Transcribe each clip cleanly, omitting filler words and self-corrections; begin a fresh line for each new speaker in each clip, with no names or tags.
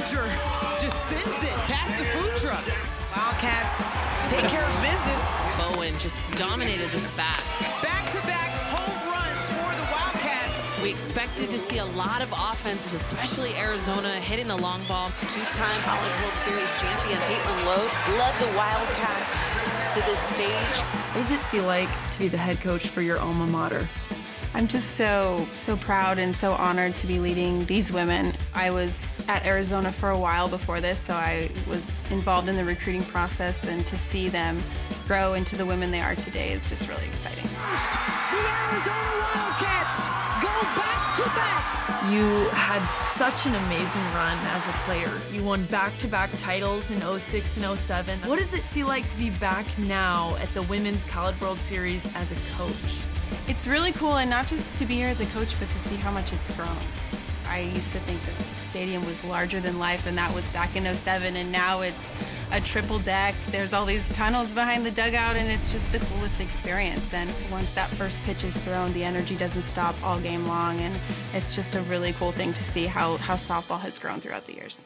manager just sends it past the food trucks.
Wildcats take care of business.
Bowen just dominated this bat.
Back-to-back home runs for the Wildcats.
We expected to see a lot of offense, especially Arizona hitting the long ball.
Two-time College World Series champion Caitlin Lowe led the Wildcats to this stage.
What does it feel like to be the head coach for your alma mater?
I'm just so proud and so honored to be leading these women. I was at Arizona for a while before this, so I was involved in the recruiting process, and to see them grow into the women they are today is just really exciting.
First, the Arizona Wildcats go back-to-back.
You had such an amazing run as a player. You won back-to-back titles in 06 and 07. What does it feel like to be back now at the Women's College World Series as a coach?
It's really cool, and not just to be here as a coach, but to see how much it's grown. I used to think this stadium was larger than life, and that was back in 07, and now it's a triple deck. There's all these tunnels behind the dugout, and it's just the coolest experience. And once that first pitch is thrown, the energy doesn't stop all game long, and it's just a really cool thing to see how softball has grown throughout the years.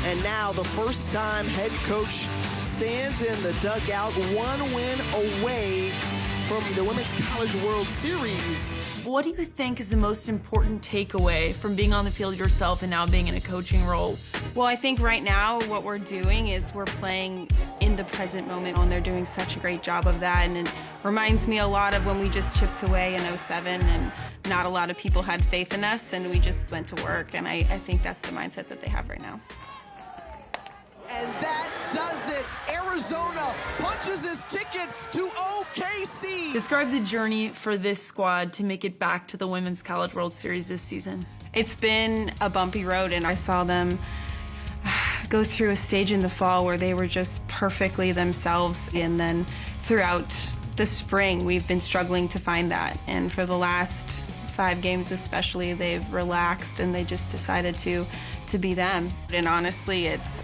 And now the first-time head coach stands in the dugout, one win away from the Women's College World Series.
What do you think is the most important takeaway from being on the field yourself and now being in a coaching role?
Well, I think right now what we're doing is we're playing in the present moment, and they're doing such a great job of that. And it reminds me a lot of when we just chipped away in 07, and not a lot of people had faith in us, and we just went to work. And I think that's the mindset that they have right now.
And that does it. Arizona punches his ticket to OKC.
Describe the journey for this squad to make it back to the Women's College World Series this season.
It's been a bumpy road, and I saw them go through a stage in the fall where they were just perfectly themselves, and then throughout the spring we've been struggling to find that. And for the last 5 games especially, they've relaxed and they just decided to be them. And honestly, it's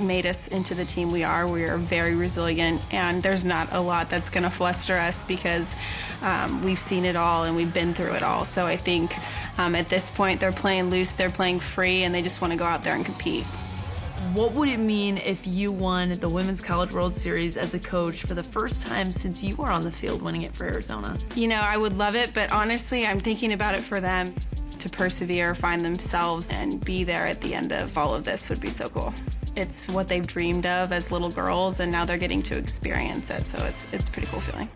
made us into the team we are. We are very resilient, and there's not a lot that's gonna fluster us because we've seen it all and we've been through it all. So I think at this point they're playing loose, they're playing free, and they just wanna go out there and compete.
What would it mean if you won the Women's College World Series as a coach for the first time since you were on the field winning it for Arizona?
You know, I would love it, but honestly, I'm thinking about it for them. To persevere, find themselves, and be there at the end of all of this would be so cool. It's what they've dreamed of as little girls, and now they're getting to experience it, so it's a pretty cool feeling.